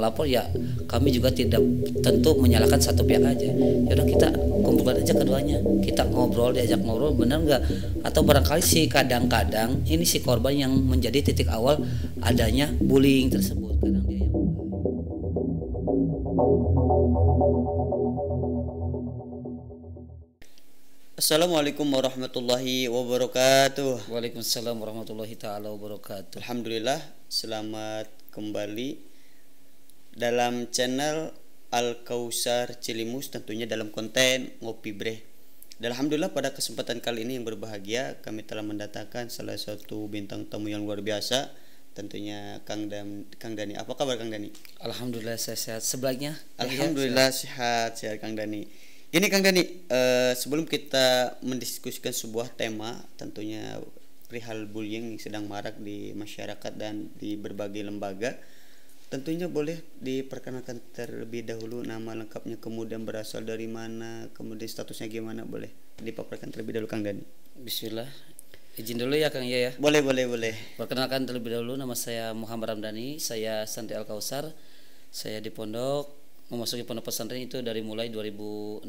lapor ya kami juga tidak tentu menyalahkan satu pihak aja. Ya udah kita kumpulkan aja keduanya, kita ngobrol, diajak ngobrol benar nggak, atau barangkali sih kadang-kadang ini si korban yang menjadi titik awal adanya bullying tersebut. Kadang dia yang Assalamualaikum warahmatullahi wabarakatuh. Waalaikumsalam warahmatullahi taala wabarakatuh. Alhamdulillah, selamat kembali dalam channel Al Kausar Cilimus, tentunya dalam konten Ngopi Bre. Dan alhamdulillah pada kesempatan kali ini yang berbahagia kami telah mendatangkan salah satu bintang tamu yang luar biasa, tentunya Kang Dani. Apa kabar Kang Dani? Alhamdulillah saya sehat. Sebelahnya Alhamdulillah sehat Kang Dani. Ini Kang Dani, sebelum kita mendiskusikan sebuah tema, tentunya perihal bullying yang sedang marak di masyarakat dan di berbagai lembaga, tentunya boleh diperkenalkan terlebih dahulu nama lengkapnya, kemudian berasal dari mana, kemudian statusnya gimana, boleh dipaparkan terlebih dahulu Kang Dani. Bismillah. Izin dulu ya Kang ya. Boleh. Perkenalkan terlebih dahulu, nama saya Muhammad Ramdhani, saya santri Al Kausar. Saya di pondok, memasuki pondok pesantren itu dari mulai 2016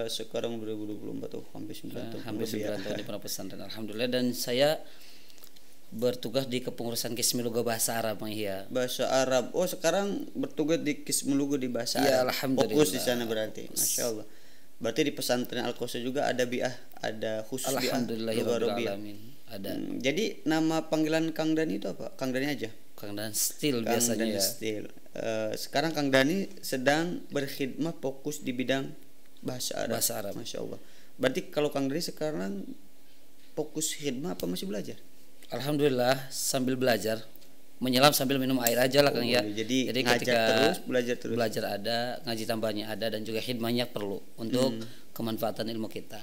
sekarang 2024 tuh hampir 9 tahun. Hampir 9 tahun di pondok pesantren. Alhamdulillah, dan saya bertugas di kepengurusan Kismiluga Bahasa Arab Bang Ihya. Bahasa Arab. Oh, sekarang bertugas di Kismiluga di Bahasa Ya, Arab. alhamdulillah. Fokus di sana berarti. Masya Allah. Berarti di pesantren Al Kausar juga ada bi'ah, ada khusus bi'ah. Alhamdulillah ya rabbil alamin. Ada. Jadi nama panggilan Kang Dani itu apa? Kang Dani aja. Kang Dan Steel Kang biasanya Dani ya. Steel. Sekarang Kang Dani sedang berkhidmat fokus di bidang bahasa Arab. Bahasa Arab. Masya Allah. Berarti kalau Kang Dani sekarang fokus khidmat apa masih belajar? Alhamdulillah sambil belajar, menyelam sambil minum air aja lah Kang ya. Jadi ketika terus, belajar terus. Belajar ada, ngaji tambahnya ada, dan juga khidmahnya perlu untuk kemanfaatan ilmu kita.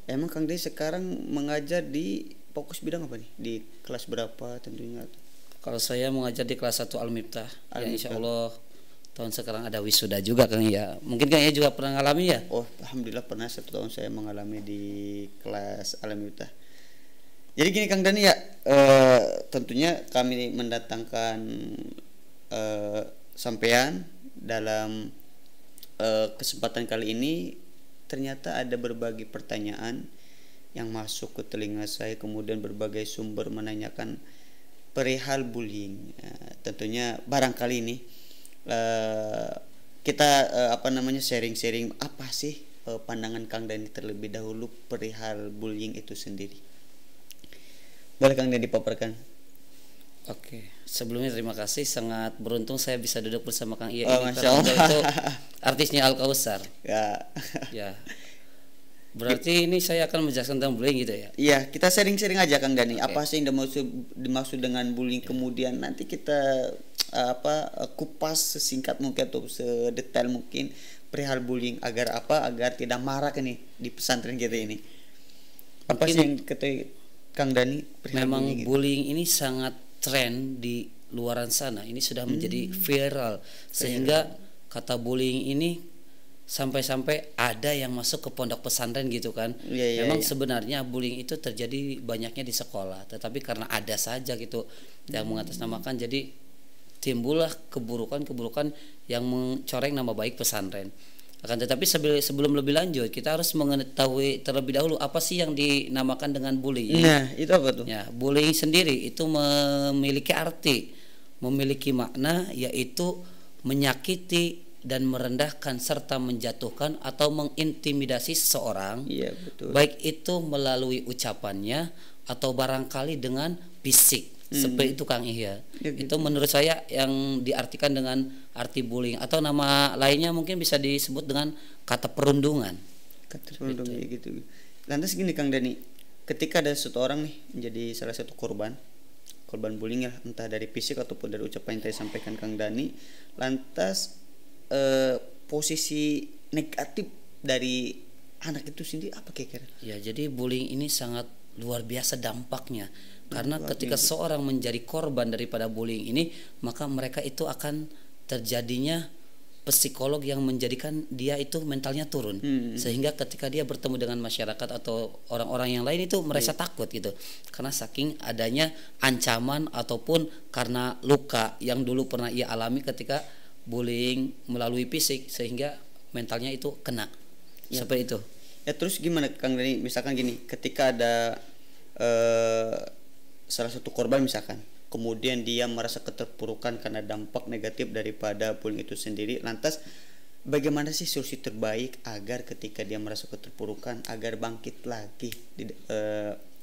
Emang Kang Dani sekarang mengajar di fokus bidang apa nih? Di kelas berapa tentunya? Kalau saya mengajar di kelas 1 Al-Miftah, yang insya Al-Miftah. Allah tahun sekarang ada wisuda juga Kang ya. Mungkin Kang ya juga pernah ngalami ya? Oh, alhamdulillah pernah 1 tahun saya mengalami di kelas Al-Miftah. Jadi gini Kang Dani ya, tentunya kami mendatangkan sampean dalam kesempatan kali ini. Ternyata ada berbagai pertanyaan yang masuk ke telinga saya, kemudian berbagai sumber menanyakan perihal bullying. Tentunya barangkali ini kita sharing-sharing apa sih pandangan Kang Dani terlebih dahulu perihal bullying itu sendiri. Boleh Kang Dani dipaparkan? Oke, sebelumnya terima kasih, sangat beruntung saya bisa duduk bersama Kang Iya Oh, ini, Masya karena Allah. beliau itu artisnya Al Kausar. Ya. Ya. Berarti ini saya akan menjelaskan tentang bullying gitu ya. Iya, kita sharing-sharing aja Kang Dani. Oke. Apa sih yang dimaksud dengan bullying, kemudian nanti kita kupas sesingkat mungkin atau sedetail mungkin perihal bullying agar tidak marak nih di pesantren kita ini. Apa Mungkin sih yang kata Kang Dani perihal memang bullying itu? bullying ini sangat tren di luaran sana. Ini sudah menjadi viral, sehingga kata bullying ini sampai-sampai ada yang masuk ke pondok pesantren gitu kan. Iya, Memang iya. sebenarnya bullying itu terjadi banyaknya di sekolah, tetapi karena ada saja gitu yang mengatasnamakan, jadi timbullah keburukan-keburukan yang mencoreng nama baik pesantren. Akan tetapi sebelum lebih lanjut, kita harus mengetahui terlebih dahulu apa sih yang dinamakan dengan bullying. Nah, itu apa tuh? Ya, bullying sendiri itu memiliki arti, memiliki makna, yaitu menyakiti dan merendahkan serta menjatuhkan atau mengintimidasi seseorang, Iya, betul. baik itu melalui ucapannya atau barangkali dengan fisik. Seperti itu Kang Ihya. Ya, gitu. Itu menurut saya yang diartikan dengan arti bullying, atau nama lainnya mungkin bisa disebut dengan kata perundungan. Kata perundung ya gitu. Lantas gini Kang Dani, ketika ada satu orang nih menjadi salah satu korban bullying ya, entah dari fisik ataupun dari ucapan yang tadi sampaikan Kang Dani, lantas posisi negatif dari anak itu sendiri apa kira-kira? Ya, jadi bullying ini sangat luar biasa dampaknya. Karena ketika seorang menjadi korban daripada bullying ini, maka mereka itu akan terjadinya psikolog yang menjadikan dia itu mentalnya turun, sehingga ketika dia bertemu dengan masyarakat atau orang-orang yang lain itu merasa takut gitu, karena saking adanya ancaman ataupun karena luka yang dulu pernah ia alami ketika bullying melalui fisik, sehingga mentalnya itu kena. Seperti itu. Ya terus gimana Kang Dani, misalkan gini, ketika ada salah satu korban misalkan, kemudian dia merasa keterpurukan karena dampak negatif daripada bullying itu sendiri, lantas bagaimana sih solusi terbaik agar ketika dia merasa keterpurukan agar bangkit lagi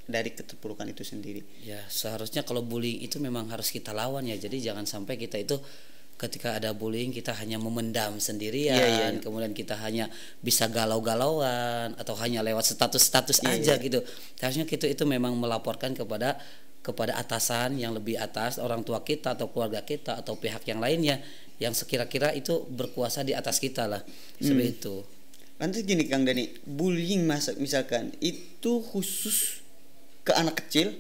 dari keterpurukan itu sendiri? Ya seharusnya kalau bullying itu memang harus kita lawan ya, jadi jangan sampai kita itu ketika ada bullying kita hanya memendam sendirian, kemudian kita hanya bisa galau-galauan atau hanya lewat status-status aja gitu. Harusnya kita itu memang melaporkan kepada atasan yang lebih atas, orang tua kita atau keluarga kita atau pihak yang lainnya yang sekira-kira itu berkuasa di atas kita lah. Seperti itu. Lantas gini Kang Dani, bullying misalkan itu khusus ke anak kecil,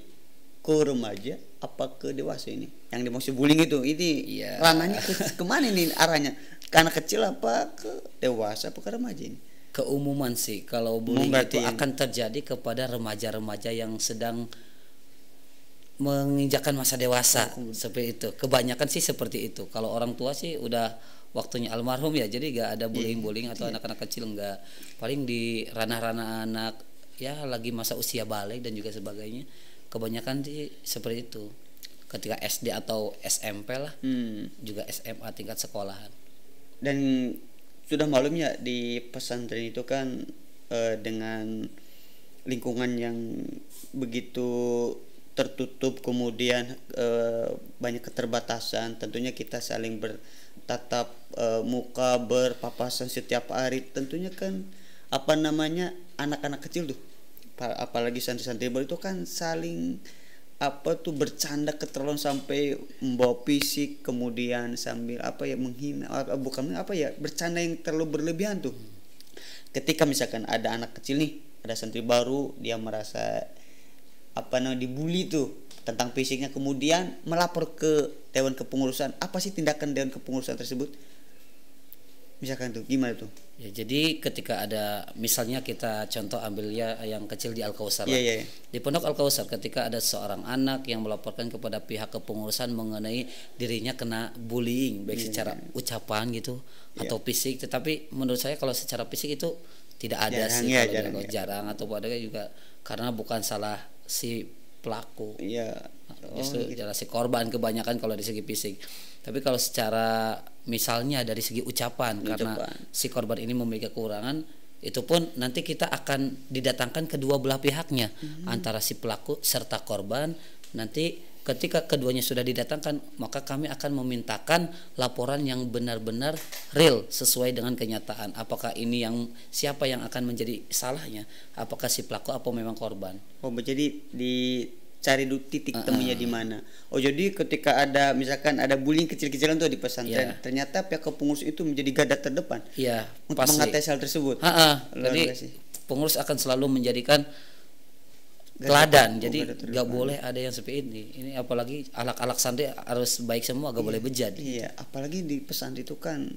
ke remaja, apa ke dewasa ini? Yang dimaksud bullying itu, ini ranahnya kemana ini arahnya? Ke anak kecil apa ke dewasa apa ke remaja ini? Keumuman sih, kalau bullying itu akan terjadi kepada remaja-remaja yang sedang menginjakkan masa dewasa, seperti itu. Kebanyakan sih seperti itu. Kalau orang tua sih udah waktunya almarhum ya, jadi gak ada bullying atau anak-anak kecil enggak. Paling di ranah-ranah anak ya lagi masa usia balik dan juga sebagainya. Kebanyakan sih seperti itu. Ketika SD atau SMP lah, juga SMA tingkat sekolahan. Dan sudah malum ya di pesantren itu kan dengan lingkungan yang begitu tertutup, kemudian banyak keterbatasan, tentunya kita saling bertatap muka, berpapasan setiap hari, tentunya kan anak-anak kecil tuh, apalagi santri-santri baru itu kan saling bercanda keterlaluan sampai membawa fisik, kemudian sambil menghina, bercanda yang terlalu berlebihan tuh. Ketika misalkan ada anak kecil nih, ada santri baru, dia merasa dibully tuh tentang fisiknya, kemudian melapor ke dewan kepengurusan, apa sih tindakan dewan kepengurusan tersebut misalkan tuh gimana tuh? Ya jadi ketika ada, misalnya kita contoh ambil ya yang kecil di Al-Kausar di Pondok Al-Kausar, ketika ada seorang anak yang melaporkan kepada pihak kepengurusan mengenai dirinya kena bullying baik secara ucapan gitu atau fisik, tetapi menurut saya kalau secara fisik itu tidak ada jarang atau padahal juga karena bukan salah si pelaku, justru si korban kebanyakan kalau dari segi fisik. Tapi kalau secara misalnya dari segi ucapan, karena si korban ini memiliki kekurangan, itu pun nanti kita akan didatangkan kedua belah pihaknya, antara si pelaku serta korban. Nanti ketika keduanya sudah didatangkan, maka kami akan memintakan laporan yang benar-benar real sesuai dengan kenyataan. Apakah ini siapa yang akan menjadi salahnya? Apakah si pelaku atau memang korban? Oh, jadi dicari titik temunya di mana. Oh, jadi ketika ada misalkan ada bullying kecil-kecilan tuh di pesantren, ternyata pihak kepengurus itu menjadi garda terdepan. Untuk mengatasi hal tersebut. Jadi pengurus akan selalu menjadikan teladan, jadi nggak boleh ada yang seperti ini. Ini apalagi anak-anak santri harus baik semua, nggak boleh bejat. Iya, apalagi di pesantren itu kan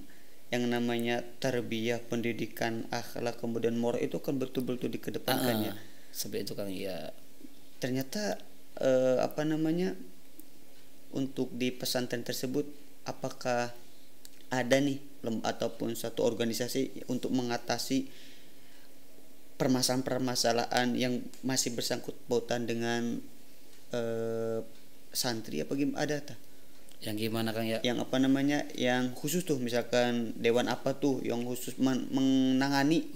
yang namanya tarbiyah, pendidikan, akhlak, kemudian moral itu kan betul-betul dikedepankannya. Seperti itu kan ya. Ternyata untuk di pesantren tersebut apakah ada nih ataupun satu organisasi untuk mengatasi permasalahan-permasalahan yang masih bersangkut pautan dengan santri apa gimana, ada tak? Yang gimana Kang ya? Yang yang khusus tuh, misalkan dewan apa tuh yang khusus menangani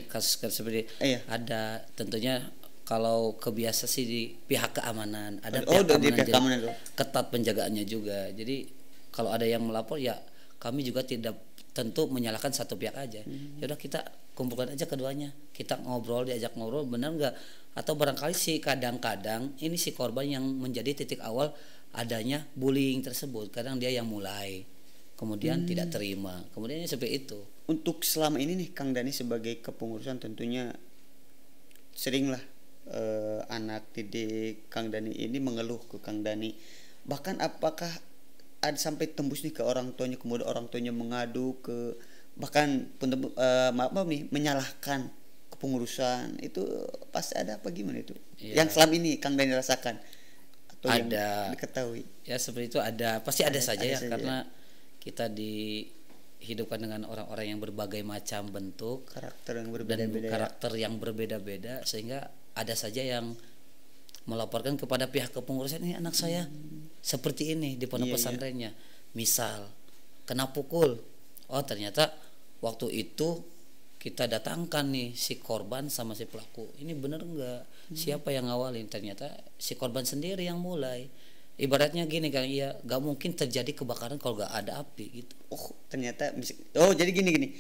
kasus seperti ada. Tentunya kalau kebiasa sih di pihak keamanan, ada pihak keamanan ketat penjagaannya juga. Jadi kalau ada yang melapor ya kami juga tidak tentu menyalahkan satu pihak aja. Ya udah kita kumpulkan aja keduanya, kita diajak ngobrol benar nggak, atau barangkali sih kadang-kadang ini si korban yang menjadi titik awal adanya bullying tersebut, kadang dia yang mulai kemudian tidak terima, kemudian seperti itu. Untuk selama ini nih Kang Dani sebagai kepengurusan tentunya seringlah anak didik Kang Dani ini mengeluh ke Kang Dani, bahkan apakah ada sampai tembus nih ke orang tuanya, kemudian orang tuanya mengadu ke, bahkan maaf nih, menyalahkan kepengurusan, itu pasti ada apa gimana itu? Iya. Yang selama ini Kang Dani rasakan atau yang Ada. diketahui? Ya seperti itu ada, pasti ada saja ada ya, saja. karena kita dihidupkan dengan orang-orang yang berbagai macam bentuk Karakter yang dan berbeda-beda ya. karakter yang berbeda-beda, sehingga ada saja yang melaporkan kepada pihak kepengurusan, ini anak saya seperti ini di pondok Iya, iya. pesantrennya, misal kena pukul. Oh ternyata waktu itu kita datangkan nih si korban sama si pelaku, ini bener nggak, siapa yang ngawalin? Ternyata si korban sendiri yang mulai. Ibaratnya gini kan, iya nggak mungkin terjadi kebakaran kalau nggak ada api gitu. Oh ternyata oh jadi gini,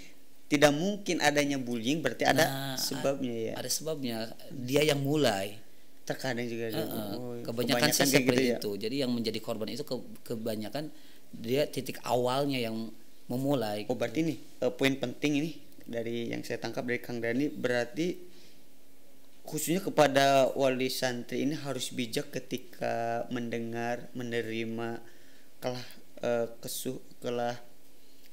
tidak mungkin adanya bullying, berarti ada Nah, sebabnya ya. ada sebabnya, dia yang mulai. Terkadang juga ada. Kebanyakan sih kayak seperti gitu ya. itu. Jadi yang menjadi korban itu kebanyakan dia titik awalnya yang memulai. Oh berarti ini poin penting ini dari yang saya tangkap dari Kang Dani, berarti khususnya kepada wali santri ini harus bijak ketika mendengar, menerima kelah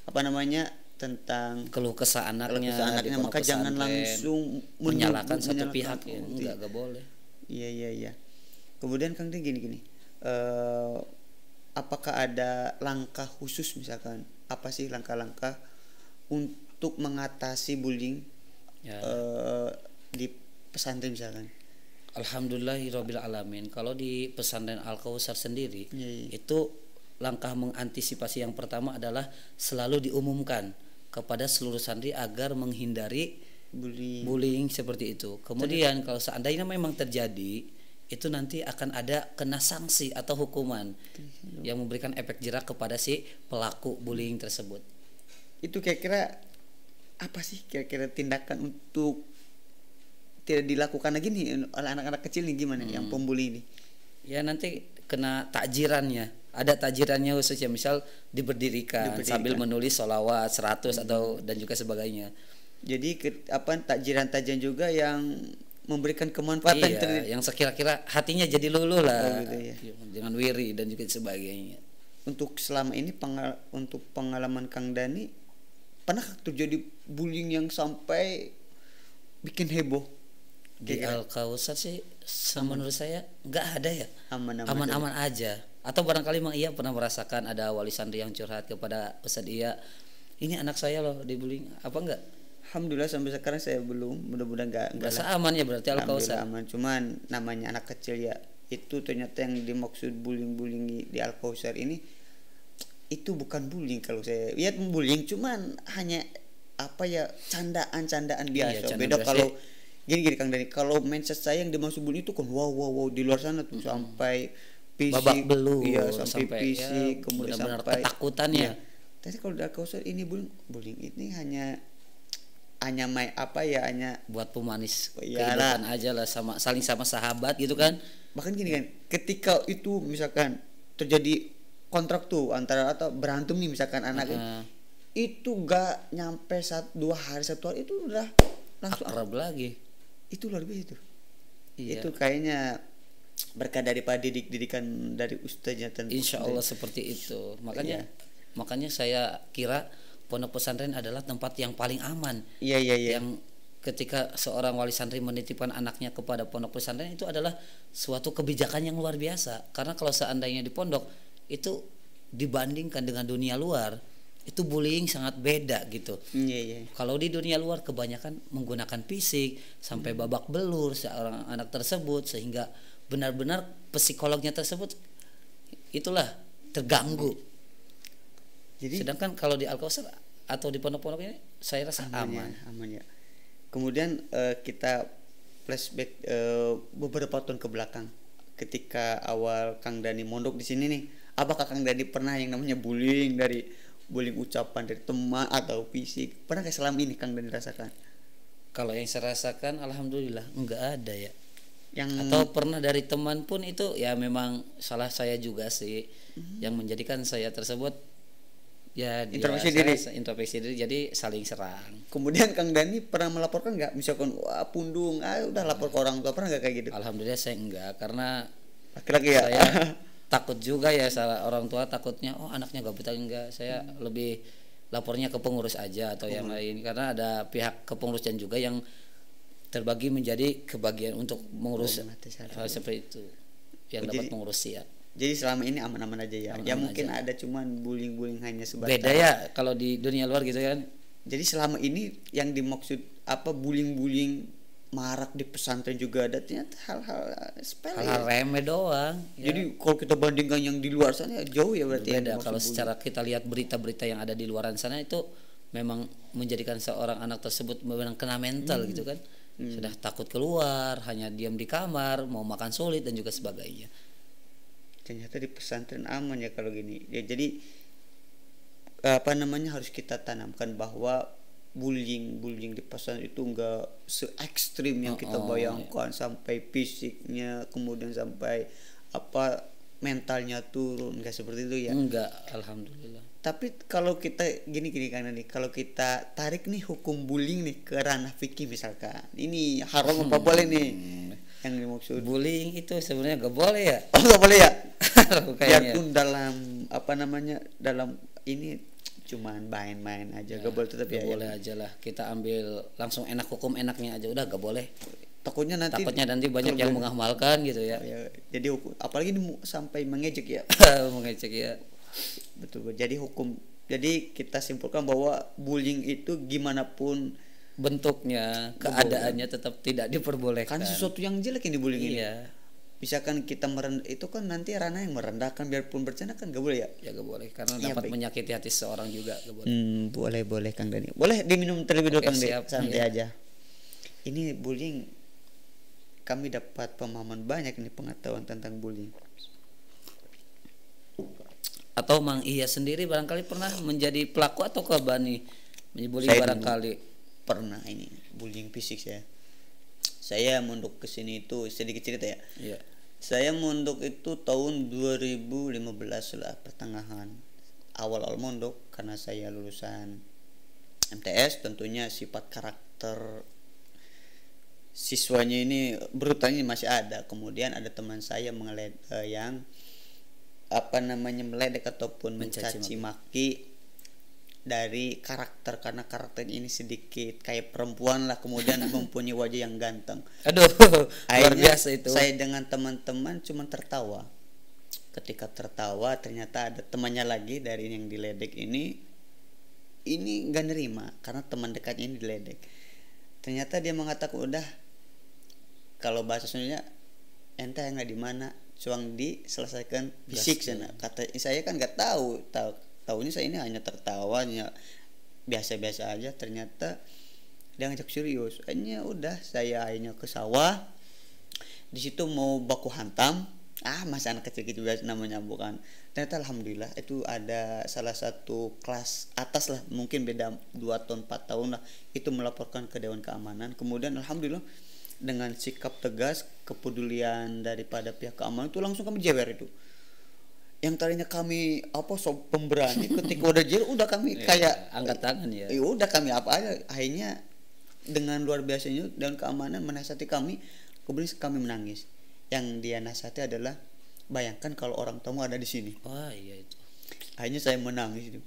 apa namanya, tentang Keluh kesah anaknya, di pondok maka jangan pesantren, langsung menyalahkan satu menyalahkan. pihak ya, enggak boleh. Iya. Kemudian Kang Dani gini. Apakah ada langkah khusus, misalkan apa sih langkah-langkah untuk mengatasi bullying Ya. di pesantren misalkan? Alhamdulillahirabbil alamin. Kalau di pesantren Al Kausar sendiri, Iya. itu langkah mengantisipasi yang pertama adalah selalu diumumkan kepada seluruh santri agar menghindari bullying seperti itu. Kemudian kalau seandainya memang terjadi, itu nanti akan ada kena sanksi atau hukuman yang memberikan efek jerak kepada si pelaku bullying tersebut. Itu kira-kira apa sih kira-kira tindakan untuk tidak dilakukan lagi nih oleh anak-anak kecil nih, gimana yang pembuli ini? Ya nanti kena takjirannya. Ada takjirannya khususnya, misal diberdirikan sambil menulis sholawat 100 atau dan juga sebagainya. Jadi takjiran-takjiran juga yang memberikan kemanfaatan. Iya, yang sekira-kira hatinya jadi luluh lah. Oh, gitu ya. Dengan wiri dan juga sebagainya. Untuk selama ini untuk pengalaman Kang Dani, pernah terjadi bullying yang sampai bikin heboh? Di Al Kausar sih menurut saya nggak ada ya, Aman-aman aja. Atau barangkali memang iya pernah merasakan ada wali santri yang curhat kepada Ustadz Iya, ini anak saya loh dibullying, apa enggak? Alhamdulillah sampai sekarang saya belum, mudah-mudahan enggak Berasa aman ya berarti Al Kausar. aman, cuman namanya anak kecil ya, itu ternyata yang dimaksud bullying di Al Kausar ini itu bukan bullying. Kalau saya lihat bullying cuman hanya apa ya, candaan biasa. Iya, Beda biasa. kalau gini Kang Dani, kalau mindset saya yang dimaksud bullying itu kan wow di luar sana tuh sampai fisik, Babak belur, iya, sampai fisik, ya, kemudian benar-benar sampai ketakutannya. Iya. Tapi kalau di Al Kausar ini bullying ini hanya hanya Buat pemanis Iyalah. kehidupan aja lah, saling sama sahabat gitu kan. bahkan gini kan, ketika itu misalkan terjadi kontrak tuh antara atau berantem nih misalkan anak itu gak nyampe 1-2 hari, 1 hari itu udah langsung Akrab lagi. itu luar biasa itu. Iya. Itu kayaknya berkah daripada didikan dari ustaznya tentu. Insya Allah seperti itu. Makanya saya kira pondok pesantren adalah tempat yang paling aman. Iya. Yang ketika seorang wali santri menitipkan anaknya kepada pondok pesantren, itu adalah suatu kebijakan yang luar biasa. Karena kalau seandainya di pondok itu dibandingkan dengan dunia luar, itu bullying sangat beda gitu. Iya. Kalau di dunia luar kebanyakan menggunakan fisik sampai babak belur seorang anak tersebut, sehingga benar-benar psikolognya tersebut itulah terganggu. Jadi Sedangkan kalau di Al Kausar atau di pondok-pondok ini saya rasa aman. aman ya. Kemudian kita flashback beberapa tahun ke belakang, ketika awal Kang Dani mondok di sini nih, apakah Kang Dani pernah yang namanya bullying, dari bullying ucapan dari teman atau fisik? Pernah nggak selama ini Kang Dani rasakan? Kalau yang saya rasakan alhamdulillah enggak ada ya. Yang Atau pernah dari teman pun itu ya memang salah saya juga sih yang menjadikan saya tersebut ya introspeksi diri jadi saling serang. kemudian Kang Dani pernah melaporkan nggak, misalkan wah pundung, udah lapor ke orang tua, pernah nggak kayak gitu? Alhamdulillah saya enggak, karena Laki-laki ya. saya takut juga ya, salah orang tua takutnya oh anaknya gak betah, enggak, saya lebih lapornya ke pengurus aja atau yang lain, karena ada pihak kepengurusan juga yang terbagi menjadi kebagian untuk mengurus hal seperti itu yang dapat mengurusi ya. Jadi selama ini aman-aman aja ya. Aman-aman ya mungkin aja. ada cuman bullying hanya sebatas. Beda ya kalau di dunia luar gitu kan. Jadi selama ini yang dimaksud apa bullying marak di pesantren juga ada, ternyata hal-hal sepele. Hal-hal remeh doang. Ya. Jadi kalau kita bandingkan yang di luar sana jauh ya berarti. Beda kalau secara kita lihat berita-berita yang ada di luaran sana itu memang menjadikan seorang anak tersebut memang kena mental gitu kan. Sudah takut keluar, hanya diam di kamar, mau makan sulit dan juga sebagainya. Ternyata di pesantren aman ya kalau gini. Ya jadi harus kita tanamkan bahwa bullying di pesantren itu enggak se ekstrim yang kita bayangkan, sampai fisiknya kemudian sampai mentalnya turun, enggak seperti itu ya. Enggak, alhamdulillah. Tapi kalau kita gini kan nih, kalau kita tarik nih hukum bullying nih ke ranah fikih misalkan, ini haram apa boleh nih yang dimaksud? Bullying itu sebenarnya gak boleh ya? Oh gak boleh ya? Biarpun dalam dalam ini cuman main-main aja, gak boleh, tetap ya. Boleh aja lah, kita ambil langsung enak, hukum enaknya aja, udah gak boleh. Takutnya nanti banyak yang mengamalkan gitu ya. Jadi apalagi sampai mengejek ya. Mengejek ya. Betul. Jadi kita simpulkan bahwa bullying itu gimana pun bentuknya, keadaannya tetap tidak diperbolehkan. Kan sesuatu yang jelek yang dibullying ini. Iya. Misalkan kita itu kan nanti ranah yang merendahkan, biarpun bercanda kan gak boleh ya. Ya gak boleh, karena dapat menyakiti hati seorang juga, gak boleh. Boleh Kang Dani. Boleh diminum terlebih dahulu Kang Dani. Santai aja. Ini bullying, kami dapat pemahaman banyak ini, pengetahuan tentang bullying. Atau Mang Iya sendiri barangkali pernah menjadi pelaku atau korban nih bullying barangkali? Pernah ini bullying fisik saya mondok ke sini itu sedikit cerita ya. Iya. Saya mondok itu tahun 2015 lah, pertengahan awal mondok, karena saya lulusan MTS, tentunya sifat karakter siswanya ini brutalnya masih ada. Kemudian ada teman saya yang meledek ataupun mencaci maki dari karakter, karena karakter ini sedikit kayak perempuan lah, kemudian mempunyai wajah yang ganteng. Aduh, luar biasa itu. Saya dengan teman-teman cuma tertawa. Ketika tertawa, ternyata ada temannya lagi dari yang diledek ini nggak nerima karena teman dekatnya ini diledek. Ternyata dia mengatakan, udah, kalau bahasa Sundanya, ente nggak di mana, cuang diselesaikan fisik sana. Kata saya kan nggak tahunya saya ini hanya tertawanya biasa-biasa aja. Ternyata dia ngajak serius. Akhirnya udah, saya akhirnya ke sawah. Di situ mau baku hantam. Masa anak kecil-kecil biasa namanya, bukan. Ternyata alhamdulillah itu ada salah satu kelas atas lah, mungkin beda 2 tahun 4 tahun lah, itu melaporkan ke Dewan Keamanan. Kemudian alhamdulillah dengan sikap tegas, kepedulian daripada pihak keamanan itu langsung kami jewer itu. Yang tadinya kami pemberani, ketika udah jewer udah kami kayak angkat tangan ya. Udah kami apa aja. Akhirnya dengan luar biasanya Dewan Keamanan menasihati kami, kemudian kami menangis. Yang dia nasihati adalah, bayangkan kalau orang tamu ada di sini. Wah, iya itu. Akhirnya saya menangis itu.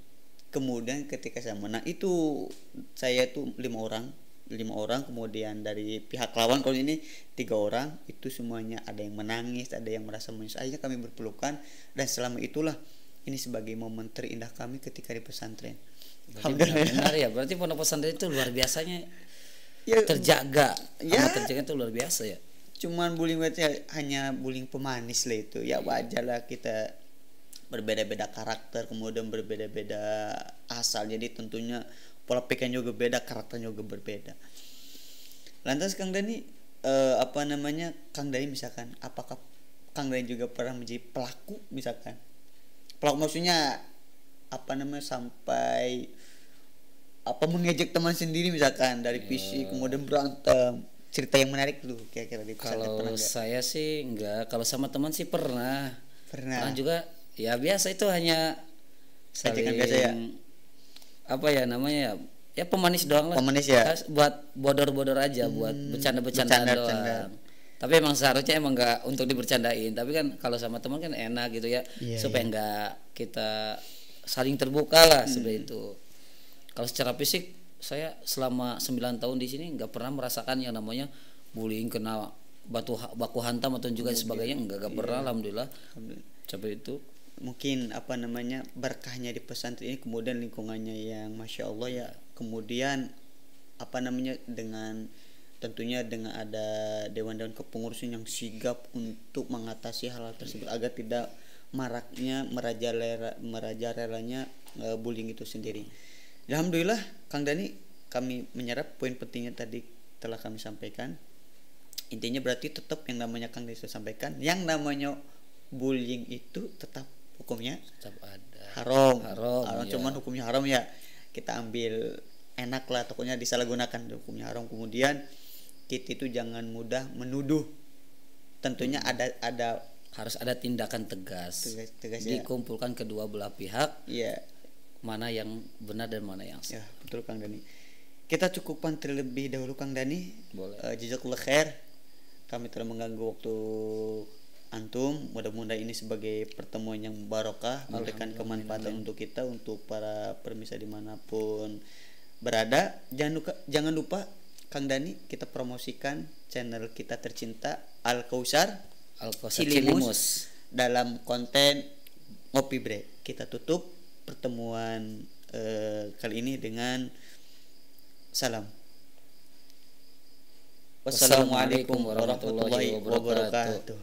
Kemudian ketika saya menang itu, saya itu 5 orang, kemudian dari pihak lawan kalau ini 3 orang, itu semuanya ada yang menangis, ada yang merasa menyesal. Akhirnya kami berpelukan, dan selama itulah ini sebagai momen terindah kami ketika di pesantren. Benar ya, berarti pondok pesantren itu luar biasanya ya, terjaga. Ya, terjaga itu luar biasa ya. Cuman bullying hanya bullying pemanis lah itu. Ya wajar lah, kita berbeda-beda karakter, kemudian berbeda-beda asal, jadi tentunya pola pikirnya juga beda, karakternya juga berbeda. Lantas Kang Dani, Kang Dani misalkan, apakah Kang Dani juga pernah menjadi pelaku misalkan? Pelaku maksudnya sampai mengejek teman sendiri misalkan dari fisik, kemudian berantem. Cerita yang menarik dulu kira-kira di pesantren. Kalau saya sih enggak, kalau sama teman sih pernah juga ya, biasa itu hanya saling biasa ya. Apa ya namanya ya, pemanis doang lah. Pemanis ya. Buat bodor-bodor aja, buat bercanda-bercandaan doang. Tapi emang seharusnya emang nggak untuk dibercandain. Tapi kan kalau sama teman kan enak gitu ya, Iya, supaya iya. nggak kita saling terbuka lah seperti itu. Kalau secara fisik saya selama 9 tahun di sini nggak pernah merasakan yang namanya bullying, kena baku hantam atau juga sebagainya, nggak pernah, alhamdulillah. Seperti itu. Mungkin apa namanya berkahnya di pesantren ini, kemudian lingkungannya yang masya Allah ya, kemudian apa namanya dengan tentunya dengan ada dewan-dewan kepengurusan yang sigap untuk mengatasi hal tersebut agar tidak maraknya merajalelanya bullying itu sendiri. Alhamdulillah Kang Dani, kami menyerap poin pentingnya tadi telah kami sampaikan. Intinya berarti tetap yang namanya Kang Dani sudah sampaikan, yang namanya bullying itu tetap hukumnya Tetap ada. haram, Haram, cuman ya. hukumnya haram ya, kita ambil enak lah, tokonya disalahgunakan, hukumnya haram. Kemudian kita itu jangan mudah menuduh, tentunya ada Harus ada tindakan tegas. tegas ya. Dikumpulkan kedua belah pihak, Iya mana yang benar dan mana yang ya, salah. betul Kang Dani. Kita cukupkan terlebih dahulu Kang Dani. Boleh. Jazakallah khair, kami telah mengganggu waktu antum. Mudah-mudahan ini sebagai pertemuan yang barokah, memberikan kemanfaatan untuk kita, untuk para pemirsa dimanapun berada. Jangan lupa Kang Dani, kita promosikan channel kita tercinta Al Kausar Al-Kausar Cilimus dalam konten Ngopi Bre. Kita tutup pertemuan kali ini dengan salam. Wassalamualaikum warahmatullahi wabarakatuh.